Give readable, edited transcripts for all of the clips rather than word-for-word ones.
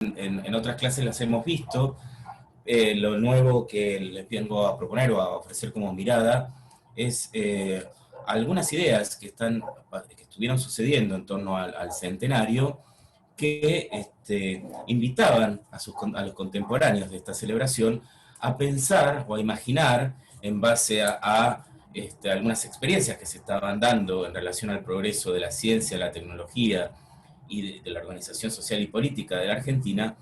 en otras clases las hemos visto. Lo nuevo que les vengo a proponer o a ofrecer como mirada es algunas ideas que estuvieron sucediendo en torno al centenario, que invitaban a los contemporáneos de esta celebración a pensar o a imaginar en base a algunas experiencias que se estaban dando en relación al progreso de la ciencia, la tecnología y de la organización social y política de la Argentina,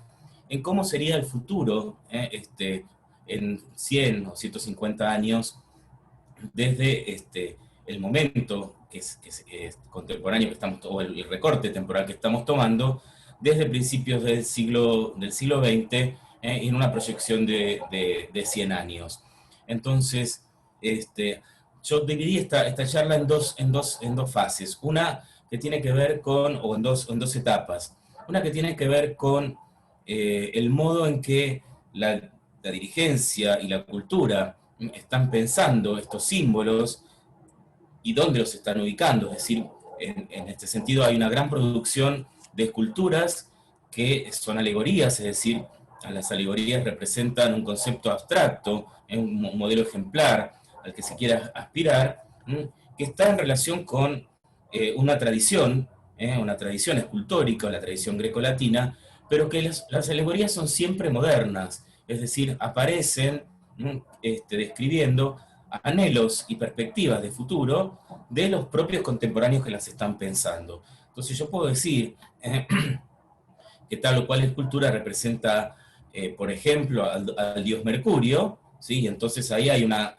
en cómo sería el futuro en 100 o 150 años, desde el momento que es contemporáneo que estamos, o el recorte temporal que estamos tomando, desde principios del siglo XX, en una proyección de 100 años. Entonces, yo dividí esta charla en dos fases. Una que tiene que ver o en dos etapas. Una que tiene que ver con el modo en que la dirigencia y la cultura están pensando estos símbolos y dónde los están ubicando. Es decir, en este sentido hay una gran producción de esculturas que son alegorías, es decir, las alegorías representan un concepto abstracto, un modelo ejemplar al que se quiera aspirar, que está en relación con una tradición escultórica, la tradición grecolatina, pero que las alegorías son siempre modernas, es decir, aparecen describiendo anhelos y perspectivas de futuro de los propios contemporáneos que las están pensando. Entonces yo puedo decir que tal o cual escultura representa, por ejemplo, al dios Mercurio, ¿sí? Y entonces ahí hay una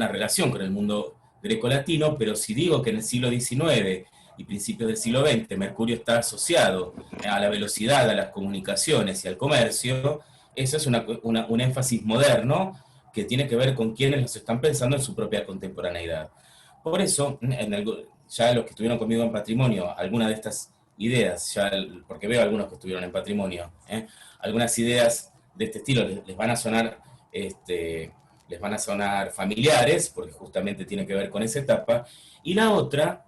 relación con el mundo grecolatino, pero si digo que en el siglo XIX y principios del siglo XX Mercurio está asociado a la velocidad, a las comunicaciones y al comercio, eso es un énfasis moderno que tiene que ver con quienes los están pensando en su propia contemporaneidad. Por eso, ya los que estuvieron conmigo en Patrimonio, algunas de estas ideas, porque veo algunos que estuvieron en Patrimonio, algunas ideas de este estilo les van a sonar familiares, porque justamente tiene que ver con esa etapa, y la otra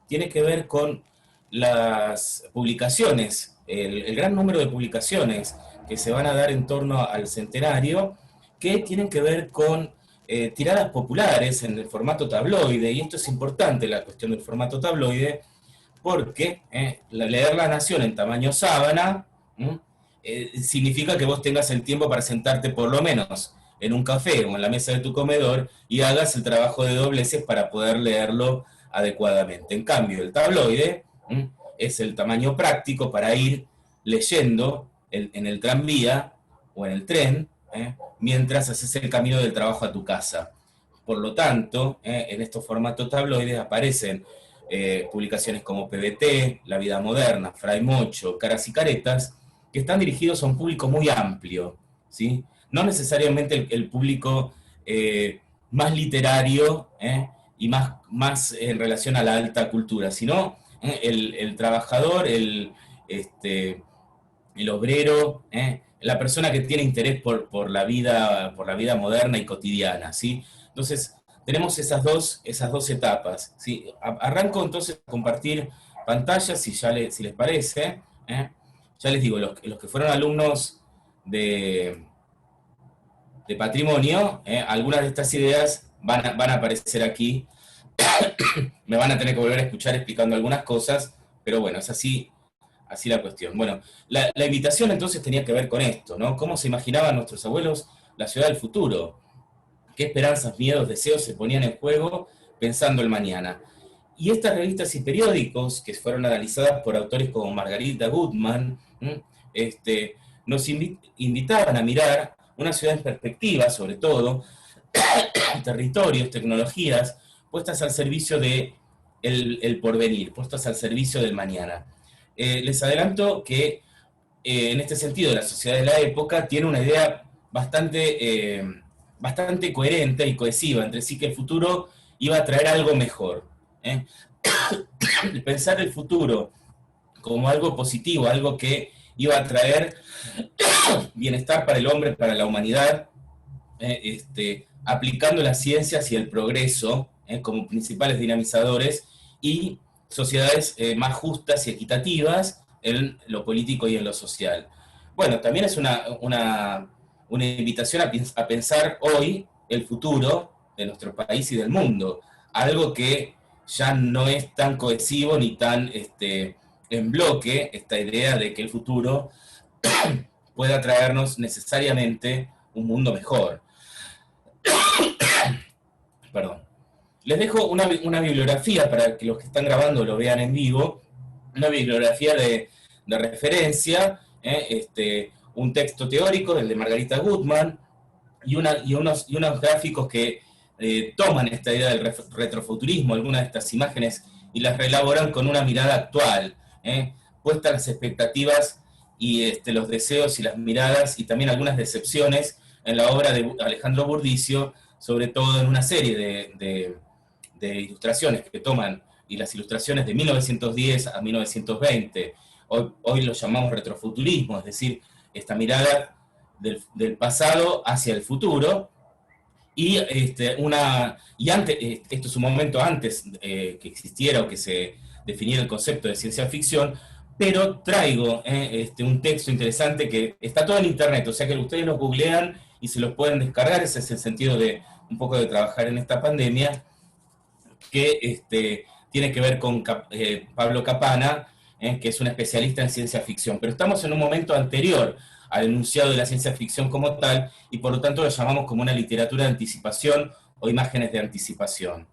tiene que ver con las publicaciones, el gran número de publicaciones que se van a dar en torno al centenario, que tienen que ver con tiradas populares en el formato tabloide, y esto es importante, la cuestión del formato tabloide, porque leer La Nación en tamaño sábana significa que vos tengas el tiempo para sentarte por lo menos en un café o en la mesa de tu comedor y hagas el trabajo de dobleces para poder leerlo adecuadamente. En cambio, el tabloide es el tamaño práctico para ir leyendo en el tranvía o en el tren, mientras haces el camino del trabajo a tu casa. Por lo tanto, en estos formatos tabloides aparecen publicaciones como PBT, La Vida Moderna, Fray Mocho, Caras y Caretas, que están dirigidos a un público muy amplio, ¿sí? No necesariamente el público más literario y más en relación a la alta cultura, sino el trabajador, el obrero, la persona que tiene interés por la vida moderna y cotidiana, ¿sí? Entonces, tenemos esas dos etapas, ¿sí? Arranco entonces a compartir pantallas, si les parece. Ya les digo, los que fueron alumnos de Patrimonio, algunas de estas ideas van a aparecer aquí. Me van a tener que volver a escuchar explicando algunas cosas, pero bueno, es así la cuestión. Bueno, la invitación entonces tenía que ver con esto, ¿no? ¿Cómo se imaginaban nuestros abuelos la ciudad del futuro? ¿Qué esperanzas, miedos, deseos se ponían en juego pensando el mañana? Y estas revistas y periódicos, que fueron analizadas por autores como Margarita Gutmann, nos invitaban a mirar una ciudad en perspectiva, sobre todo, territorios, tecnologías, puestas al servicio de el porvenir, puestas al servicio del mañana. Les adelanto que en este sentido la sociedad de la época tiene una idea bastante coherente y cohesiva entre sí, que el futuro iba a traer algo mejor. Pensar el futuro como algo positivo, algo que iba a traer bienestar para el hombre, para la humanidad, aplicando las ciencias y el progreso como principales dinamizadores, y sociedades más justas y equitativas en lo político y en lo social. Bueno, también es una invitación a pensar hoy el futuro de nuestro país y del mundo, algo que ya no es tan cohesivo ni tan en bloque, esta idea de que el futuro pueda traernos necesariamente un mundo mejor. Perdón. Les dejo una bibliografía para que los que están grabando lo vean en vivo, una bibliografía de referencia, un texto teórico, el de Margarita Gutmann, y unos gráficos que toman esta idea del retrofuturismo, algunas de estas imágenes, y las reelaboran con una mirada actual, puestas las expectativas y los deseos y las miradas, y también algunas decepciones en la obra de Alejandro Burdicio, sobre todo en una serie de ilustraciones que toman, y las ilustraciones de 1910 a 1920, hoy lo llamamos retrofuturismo, es decir, esta mirada del pasado hacia el futuro, y, antes, esto es un momento antes que existiera o que se definiera el concepto de ciencia ficción, pero traigo un texto interesante que está todo en internet, o sea que ustedes lo googlean y se lo pueden descargar. Ese es el sentido de un poco de trabajar en esta pandemia, que tiene que ver con Pablo Capana, que es un especialista en ciencia ficción. Pero estamos en un momento anterior al enunciado de la ciencia ficción como tal, y por lo tanto lo llamamos como una literatura de anticipación o imágenes de anticipación.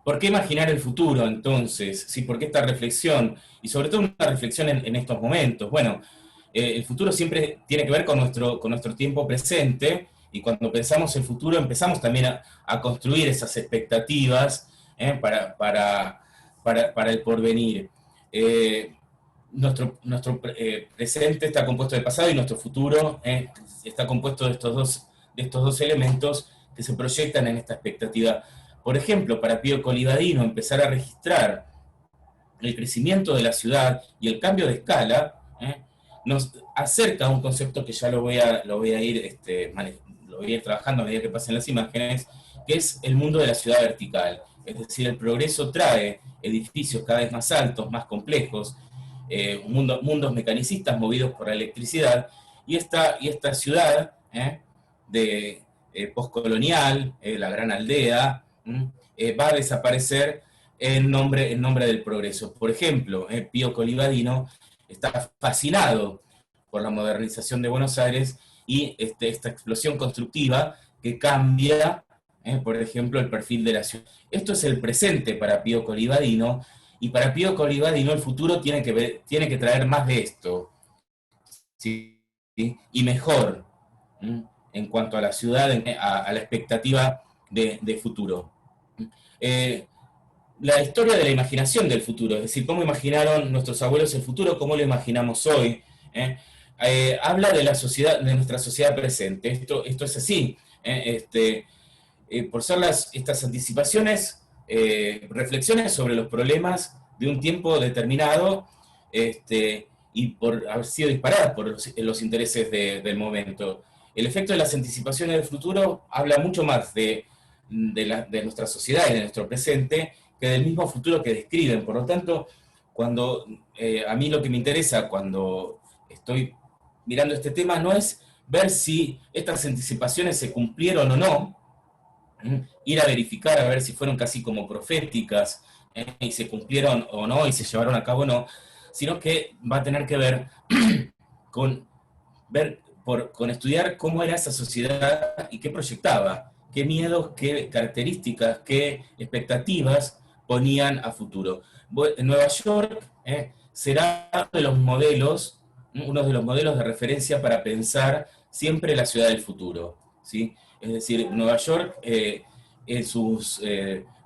¿Por qué imaginar el futuro, entonces? ¿Sí? ¿Por qué esta reflexión? Y sobre todo una reflexión en estos momentos. Bueno, el futuro siempre tiene que ver con nuestro tiempo presente, y cuando pensamos el futuro empezamos también a construir esas expectativas para el porvenir. Nuestro presente está compuesto del pasado, y nuestro futuro está compuesto de estos dos elementos que se proyectan en esta expectativa. Por ejemplo, para Pío Colivadino, empezar a registrar el crecimiento de la ciudad y el cambio de escala nos acerca a un concepto que ya lo voy a ir trabajando a medida que pasen las imágenes, que es el mundo de la ciudad vertical. Es decir, el progreso trae edificios cada vez más altos, más complejos, mundos mecanicistas movidos por la electricidad, y esta ciudad de postcolonial, la gran aldea, va a desaparecer en nombre del progreso. Por ejemplo, Pío Colivadino está fascinado por la modernización de Buenos Aires y esta explosión constructiva que cambia, por ejemplo, el perfil de la ciudad. Esto es el presente para Pío Colivadino, y para Pío Colivadino el futuro tiene que traer más de esto, ¿sí? Y mejor, en cuanto a la ciudad, a la expectativa de futuro. La historia de la imaginación del futuro, es decir, cómo imaginaron nuestros abuelos el futuro, cómo lo imaginamos hoy, habla de la sociedad, de nuestra sociedad presente. Esto es así. Por ser estas anticipaciones, reflexiones sobre los problemas de un tiempo determinado, y por haber sido disparadas por los intereses del momento. El efecto de las anticipaciones del futuro habla mucho más de nuestra sociedad y de nuestro presente que del mismo futuro que describen. Por lo tanto, a mí lo que me interesa cuando estoy mirando este tema no es ver si estas anticipaciones se cumplieron o no, ir a verificar a ver si fueron casi como proféticas, y se cumplieron o no, y se llevaron a cabo o no, sino que va a tener que ver con estudiar cómo era esa sociedad y qué proyectaba, qué miedos, qué características, qué expectativas ponían a futuro. En Nueva York será uno de los modelos de referencia para pensar siempre la ciudad del futuro, ¿sí? Es decir, Nueva York, en sus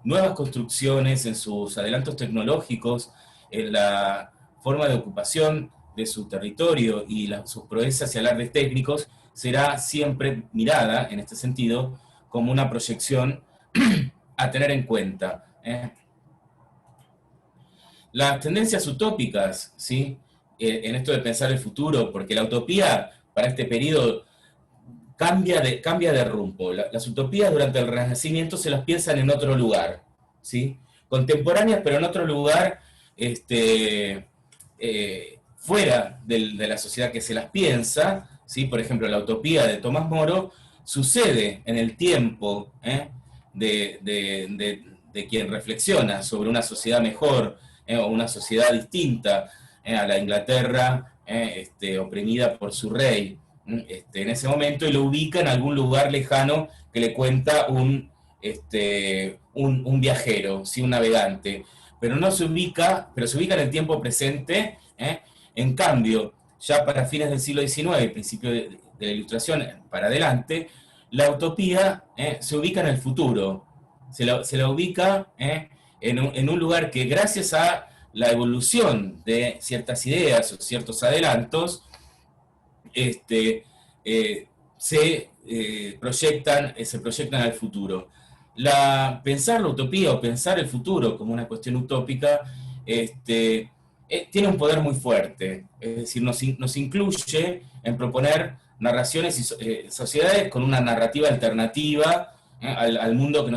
nuevas construcciones, en sus adelantos tecnológicos, en la forma de ocupación de su territorio y sus proezas y alardes técnicos, será siempre mirada, en este sentido, como una proyección a tener en cuenta. Las tendencias utópicas, ¿sí? En esto de pensar el futuro, porque la utopía para este periodo cambia de rumbo. Las utopías durante el Renacimiento se las piensan en otro lugar, ¿sí? contemporáneas, pero en otro lugar, fuera de la sociedad que se las piensa, ¿sí? Por ejemplo, la utopía de Tomás Moro sucede en el tiempo de quien reflexiona sobre una sociedad mejor, o una sociedad distinta a la Inglaterra oprimida por su rey en ese momento, y lo ubica en algún lugar lejano que le cuenta un viajero, ¿sí? Un navegante, pero no se ubica, pero se ubica en el tiempo presente. En cambio, ya para fines del siglo XIX, principio de la Ilustración para adelante, la utopía se ubica en el futuro, se la ubica en un lugar que, gracias a la evolución de ciertas ideas o ciertos adelantos, se proyectan al futuro. Pensar la utopía o pensar el futuro como una cuestión utópica tiene un poder muy fuerte, es decir, nos incluye en proponer narraciones y sociedades con una narrativa alternativa al mundo que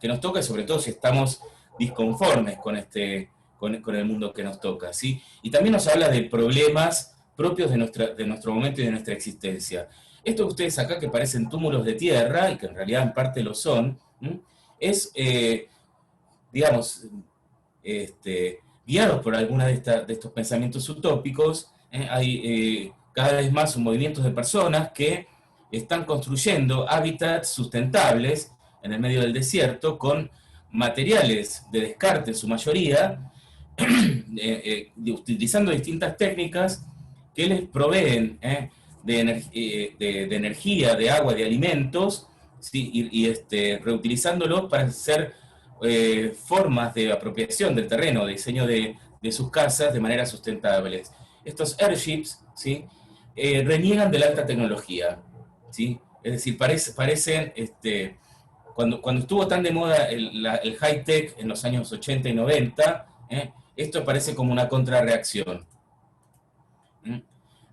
nos toca, y sobre todo si estamos disconformes con el mundo que nos toca, ¿sí? Y también nos habla de problemas propios de nuestro momento y de nuestra existencia. Estos ustedes acá, que parecen túmulos de tierra, y que en realidad en parte lo son, es, digamos, guiados por alguna de estos pensamientos utópicos. Hay cada vez más movimientos de personas que están construyendo hábitats sustentables en el medio del desierto con materiales de descarte en su mayoría, utilizando distintas técnicas que les proveen de energía, de agua, de alimentos, ¿sí? Reutilizándolos para hacer formas de apropiación del terreno, de diseño de sus casas de manera sustentables. Estos airships, ¿sí? Reniegan de la alta tecnología, ¿sí? Es decir, parecen, cuando estuvo tan de moda el high-tech en los años 80 y 90, esto parece como una contrarreacción.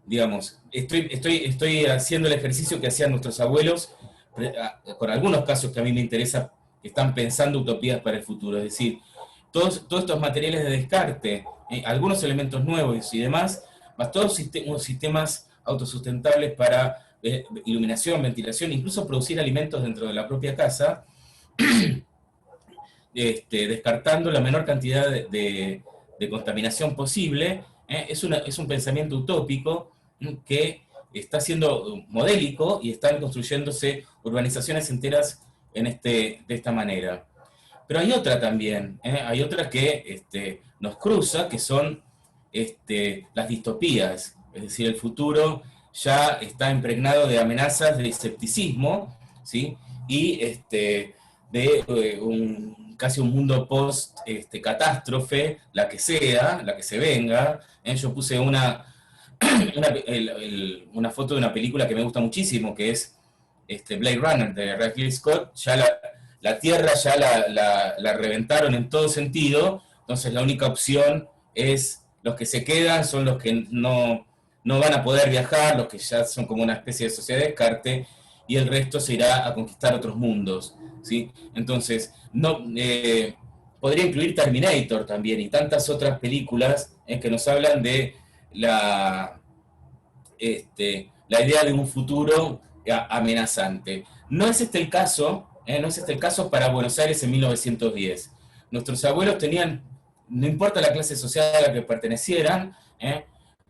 Digamos, estoy haciendo el ejercicio que hacían nuestros abuelos, con algunos casos que a mí me interesa, que están pensando utopías para el futuro. Es decir, todos estos materiales de descarte, algunos elementos nuevos y demás, más todos unos sistemas autosustentables para iluminación, ventilación, incluso producir alimentos dentro de la propia casa, descartando la menor cantidad de contaminación posible. Es un pensamiento utópico que está siendo modélico, y están construyéndose urbanizaciones enteras de esta manera. Pero hay otra también, hay otra que nos cruza, que son las distopías. Es decir, el futuro ya está impregnado de amenazas de escepticismo, ¿sí? Y casi un mundo post-catástrofe, la que sea, la que se venga. Yo puse una foto de una película que me gusta muchísimo, que es Blade Runner, de Ridley Scott. Ya la Tierra ya la reventaron en todo sentido, entonces la única opción es, los que se quedan son los que no van a poder viajar, los que ya son como una especie de sociedad de descarte, y el resto se irá a conquistar otros mundos, ¿sí? Entonces, podría incluir Terminator también, y tantas otras películas que nos hablan de la idea de un futuro amenazante. No es este el caso, no es este el caso para Buenos Aires en 1910. Nuestros abuelos tenían, no importa la clase social a la que pertenecieran,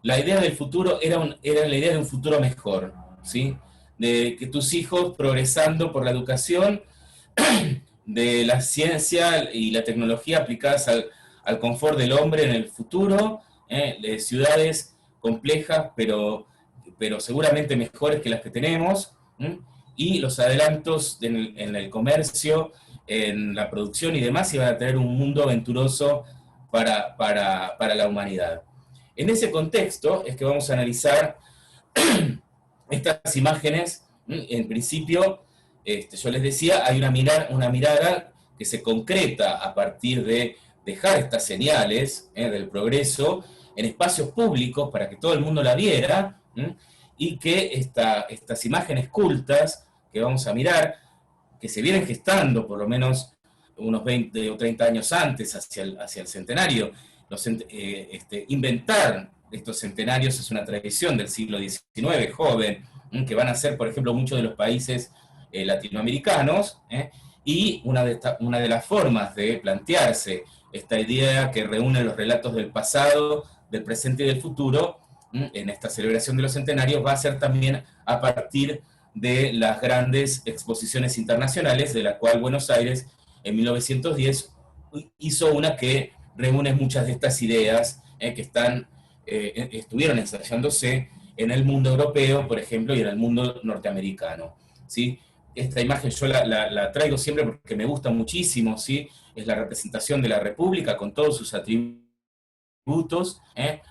la idea del futuro era la idea de un futuro mejor, ¿sí? De que tus hijos, progresando por la educación, de la ciencia y la tecnología aplicadas al confort del hombre en el futuro, de ciudades complejas, pero seguramente mejores que las que tenemos, y los adelantos en el comercio, en la producción y demás, iban a tener un mundo aventuroso para la humanidad. En ese contexto es que vamos a analizar estas imágenes. En principio, yo les decía, hay una mirada que se concreta a partir de dejar estas señales del progreso en espacios públicos para que todo el mundo la viera, y que estas imágenes cultas que vamos a mirar, que se vienen gestando por lo menos unos 20 o 30 años antes, hacia el centenario. Inventar estos centenarios es una tradición del siglo XIX, joven, que van a ser, por ejemplo, muchos de los países latinoamericanos, y una de las formas de plantearse esta idea que reúne los relatos del pasado, del presente y del futuro, en esta celebración de los centenarios, va a ser también a partir de las grandes exposiciones internacionales, de la cual Buenos Aires en 1910 hizo una que reúne muchas de estas ideas que estuvieron ensayándose en el mundo europeo, por ejemplo, y en el mundo norteamericano, ¿sí? Esta imagen yo la traigo siempre porque me gusta muchísimo, ¿sí? Es la representación de la República con todos sus atributos,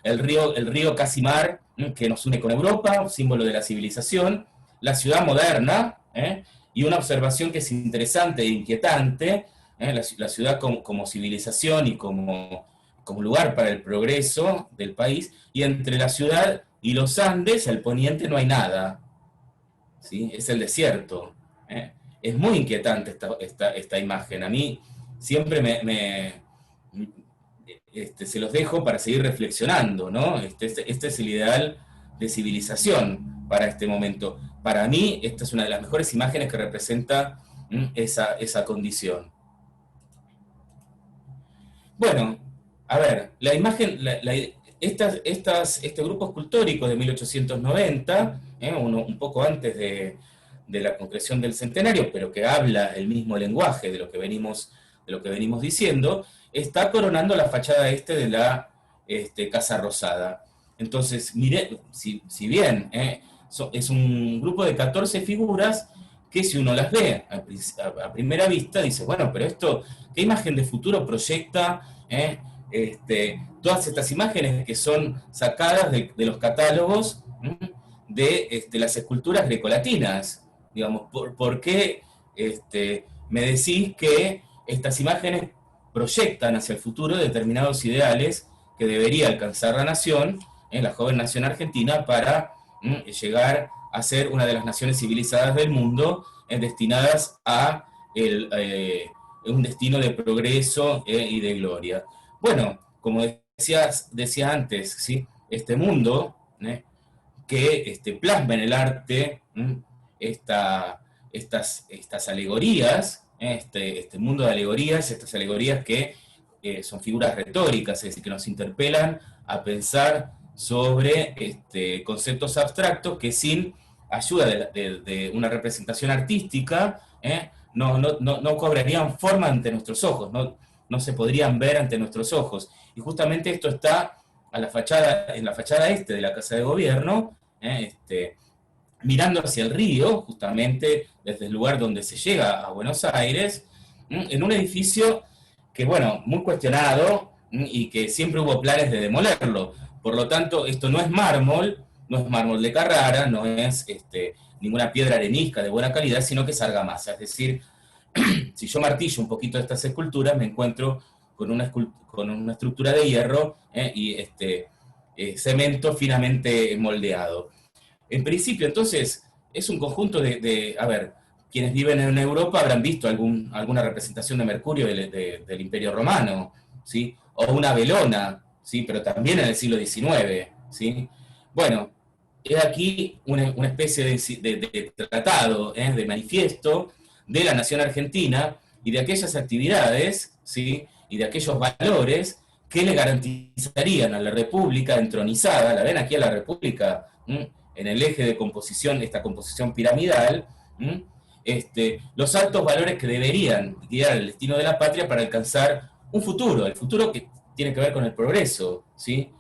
el río Casimar, que nos une con Europa, símbolo de la civilización, la ciudad moderna, y una observación que es interesante e inquietante, la ciudad como civilización y como lugar para el progreso del país, y entre la ciudad y los Andes, al poniente, no hay nada, ¿sí? Es el desierto. Es muy inquietante esta imagen. A mí siempre se los dejo para seguir reflexionando, ¿no? Este es el ideal de civilización para este momento. Para mí, esta es una de las mejores imágenes que representa esa condición. Bueno, a ver, la imagen, este grupo escultórico de 1890, un poco antes de la concreción del centenario, pero que habla el mismo lenguaje de lo que venimos diciendo, está coronando la fachada de la Casa Rosada. Entonces, mire, si bien es un grupo de 14 figuras que si uno las ve a primera vista, dice, bueno, pero esto, ¿qué imagen de futuro proyecta todas estas imágenes que son sacadas de los catálogos de las esculturas grecolatinas? Digamos, ¿por qué me decís que estas imágenes proyectan hacia el futuro determinados ideales que debería alcanzar la nación, la joven nación argentina, para llegar a ser una de las naciones civilizadas del mundo, destinadas a un destino de progreso y de gloria? Bueno, como decía antes, ¿sí? Este mundo que plasma en el arte estas alegorías, este mundo de alegorías, estas alegorías que son figuras retóricas, es decir, que nos interpelan a pensar sobre conceptos abstractos que sin ayuda de una representación artística no cobrarían forma ante nuestros ojos, no se podrían ver ante nuestros ojos. Y justamente esto está en la fachada de la Casa de Gobierno, mirando hacia el río, justamente desde el lugar donde se llega a Buenos Aires, en un edificio que, bueno, muy cuestionado y que siempre hubo planes de demolerlo. Por lo tanto, esto no es mármol de Carrara, no es ninguna piedra arenisca de buena calidad, sino que es argamasa. Es decir, si yo martillo un poquito de estas esculturas, me encuentro con una estructura de hierro y cemento finamente moldeado. En principio, entonces, es un conjunto a ver, quienes viven en Europa habrán visto alguna representación de Mercurio del Imperio Romano, ¿sí? O una velona, ¿sí? Pero también en el siglo XIX, ¿sí? Bueno, es aquí una especie de tratado, de manifiesto de la nación argentina y de aquellas actividades, ¿sí? Y de aquellos valores que le garantizarían a la República entronizada, la ven aquí a la República, en el eje de composición, esta composición piramidal, los altos valores que deberían guiar el destino de la patria para alcanzar un futuro, el futuro que tiene que ver con el progreso, ¿sí?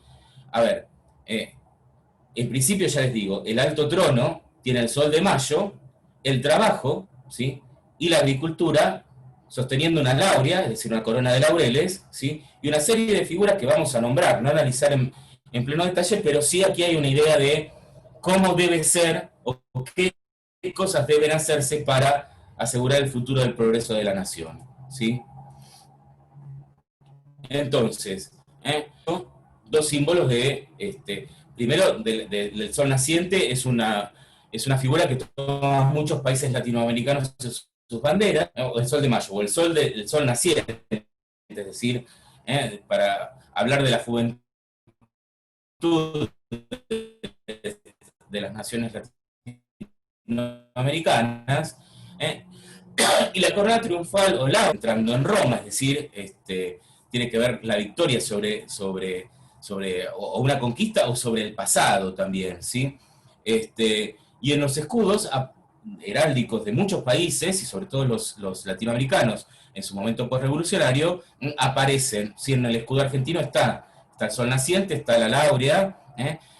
A ver, en principio ya les digo, el alto trono tiene el sol de mayo, el trabajo, ¿sí? Y la agricultura sosteniendo una laurea, es decir, una corona de laureles, ¿sí? Y una serie de figuras que vamos a nombrar, no analizar en pleno detalle, pero sí aquí hay una idea de cómo debe ser o qué cosas deben hacerse para asegurar el futuro del progreso de la nación, ¿sí? Entonces, dos símbolos primero, del sol naciente es una figura que todos muchos países latinoamericanos sus banderas, o el sol de mayo, o el sol naciente, es decir, para hablar de la juventud de las naciones latinoamericanas, y la corona triunfal o la entrando en Roma, es decir, tiene que ver la victoria o una conquista o sobre el pasado también, ¿sí? Y en los escudos heráldicos de muchos países, y sobre todo los latinoamericanos, en su momento postrevolucionario, aparecen, ¿sí? En el escudo argentino está el sol naciente, está la laurea,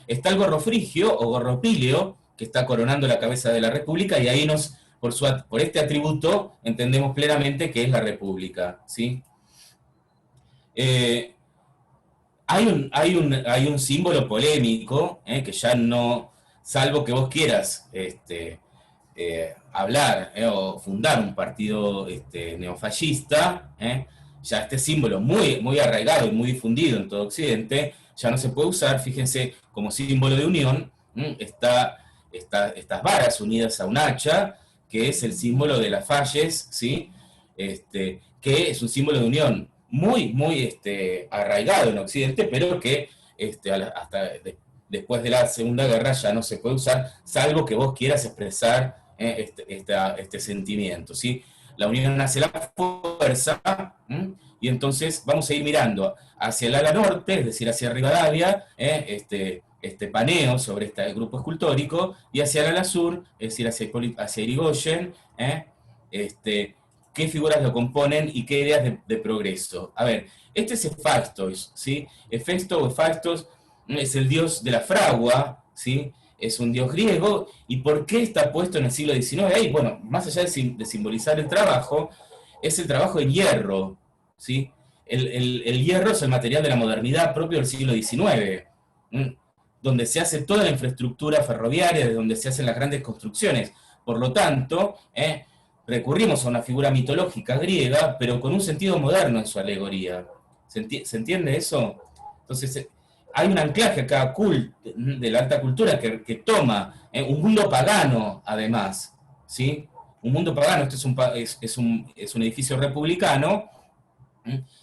está el gorro frigio o gorro píleo, que está coronando la cabeza de la República, y ahí por este atributo entendemos plenamente que es la República, ¿sí? Hay un símbolo polémico, que ya no, salvo que vos quieras hablar o fundar un partido neofascista, ya este símbolo muy, muy arraigado y muy difundido en todo Occidente, ya no se puede usar. Fíjense, como símbolo de unión, estas varas unidas a un hacha, que es el símbolo de las falles, ¿sí? Que es un símbolo de unión muy, muy arraigado en Occidente, pero que después de la Segunda Guerra ya no se puede usar, salvo que vos quieras expresar este sentimiento, ¿sí? La unión hace la fuerza, y entonces vamos a ir mirando hacia el ala norte, es decir, hacia Rivadavia, Paneo sobre este grupo escultórico, y hacia el ala sur, es decir, hacia Irigoyen, qué figuras lo componen y qué ideas de progreso. A ver, este es Hephaestos, ¿sí? Hephaestos es el dios de la fragua, ¿sí? Es un dios griego. ¿Y por qué está puesto en el siglo XIX ahí? Bueno, más allá de simbolizar el trabajo, es el trabajo en hierro, ¿sí? El hierro es el material de la modernidad propio del siglo XIX, donde se hace toda la infraestructura ferroviaria, de donde se hacen las grandes construcciones. Por lo tanto, recurrimos a una figura mitológica griega, pero con un sentido moderno en su alegoría. ¿Se entiende eso? Entonces, hay un anclaje acá de la alta cultura que toma un mundo pagano, además, ¿sí? Un mundo pagano, esto es un edificio republicano,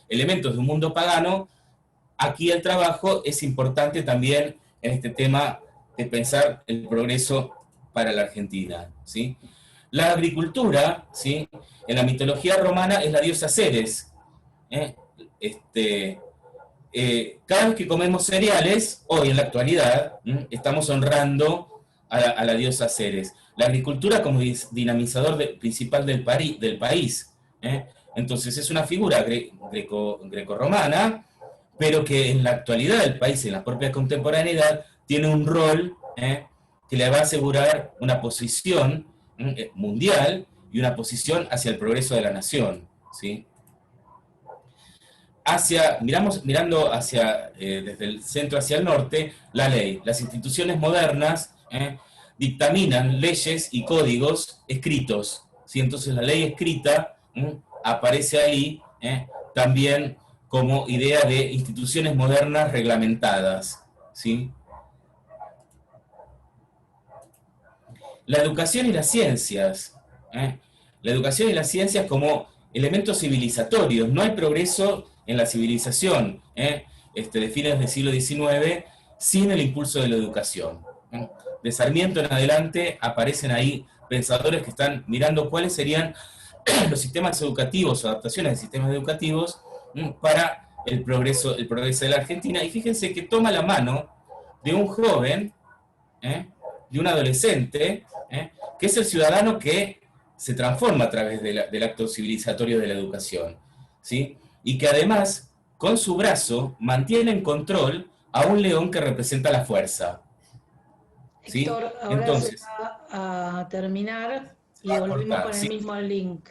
elementos de un mundo pagano. Aquí el trabajo es importante también en este tema de pensar el progreso para la Argentina, ¿sí? La agricultura, ¿sí? En la mitología romana es la diosa Ceres. Cada vez que comemos cereales, hoy en la actualidad, estamos honrando a la diosa Ceres. La agricultura como dinamizador principal del país. Entonces es una figura grecorromana, pero que en la actualidad del país, en la propia contemporaneidad, tiene un rol que le va a asegurar una posición mundial y una posición hacia el progreso de la nación, ¿sí? Mirando desde el centro hacia el norte, la ley. Las instituciones modernas dictaminan leyes y códigos escritos, ¿sí? Entonces la ley escrita aparece ahí también como idea de instituciones modernas reglamentadas, ¿sí? La educación y las ciencias. La educación y las ciencias como elementos civilizatorios. No hay progreso en la civilización de fines del siglo XIX sin el impulso de la educación. De Sarmiento en adelante aparecen ahí pensadores que están mirando cuáles serían los sistemas educativos, adaptaciones de sistemas educativos para el progreso de la Argentina. Y fíjense que toma la mano de un joven, de un adolescente, que es el ciudadano que se transforma a través del acto civilizatorio de la educación, ¿sí? Y que además, con su brazo, mantiene en control a un león que representa la fuerza, ¿sí? Héctor, ahora entonces, se va a terminar y volvemos con el mismo link.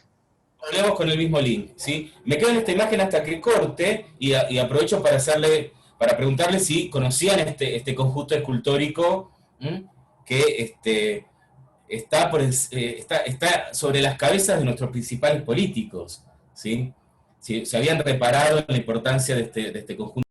Volvemos con el mismo link, ¿sí? Me quedo en esta imagen hasta que corte y aprovecho para preguntarle si conocían este conjunto escultórico que está sobre las cabezas de nuestros principales políticos, ¿sí? Si habían reparado en la importancia de este conjunto